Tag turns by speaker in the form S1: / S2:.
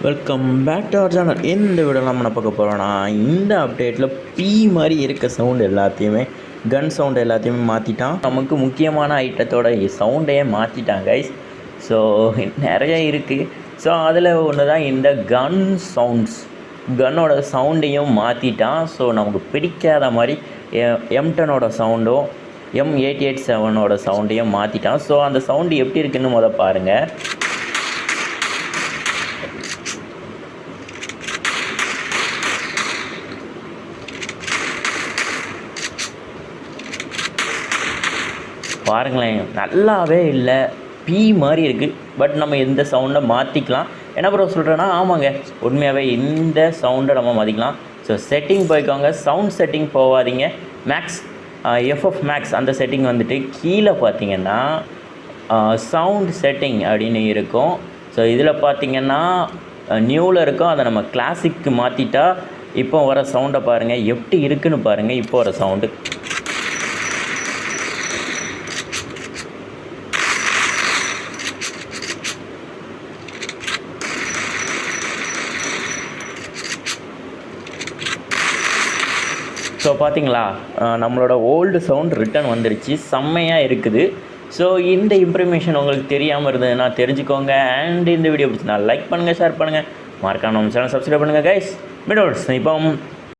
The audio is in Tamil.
S1: Welcome back to our channel. இந்த வீடியோ நம்ம என்ன பார்க்க போகிறோன்னா, இந்த அப்டேட்டில் பீ மாதிரி இருக்க சவுண்டு எல்லாத்தையுமே, கன் சவுண்டு எல்லாத்தையுமே மாற்றிட்டான். நமக்கு முக்கியமான ஐட்டத்தோட சவுண்டையே மாற்றிட்டான் கைஸ். ஸோ நிறைய இருக்குது. ஸோ அதில் ஒன்று தான் இந்த கன் சவுண்ட்ஸ். கன்னோட சவுண்டையும் மாற்றிட்டான். ஸோ நமக்கு பிடிக்காத மாதிரி M10ஓட சவுண்டும் M887ஓட சவுண்டையும் மாற்றிட்டான். ஸோ அந்த சவுண்டு எப்படி இருக்குதுன்னு பாருங்கள். பாருங்களேன், நல்லாவே இல்லை, பீ மாதிரி இருக்குது. பட் நம்ம இந்த சவுண்டை மாற்றிக்கலாம். என்ன ப்ரோ சொல்கிறேன்னா, ஆமாங்க, உண்மையாகவே இந்த சவுண்டை நம்ம மாற்றிக்கலாம். ஸோ செட்டிங் போய்க்கோங்க, சவுண்ட் செட்டிங் போகாதீங்க, மேக்ஸ் எஃப்எஃப் மேக்ஸ் அந்த செட்டிங் வந்துட்டு கீழே பார்த்தீங்கன்னா சவுண்ட் செட்டிங் அப்படின்னு இருக்கும். ஸோ இதில் பார்த்தீங்கன்னா நியூவில் இருக்கும், அதை நம்ம கிளாசிக்கு மாற்றிட்டா இப்போ வர சவுண்டை பாருங்கள் எப்படி இருக்குதுன்னு பாருங்கள். இப்போ வர சவுண்டு ஸோ பார்த்தீங்களா, நம்மளோட ஓல்டு சவுண்ட் ரிட்டன் வந்துருச்சு, செம்மையாக இருக்குது. ஸோ இந்த இன்ஃபர்மேஷன் உங்களுக்கு தெரியாமல் இருந்ததுன்னா தெரிஞ்சுக்கோங்க. அண்ட் இந்த வீடியோ பிடிச்சினா லைக் பண்ணுங்கள், ஷேர் பண்ணுங்கள், மறக்காம நம்ம சேனல் சப்ஸ்கிரைப் பண்ணுங்கள் கைஸ். மீண்டும் இப்போ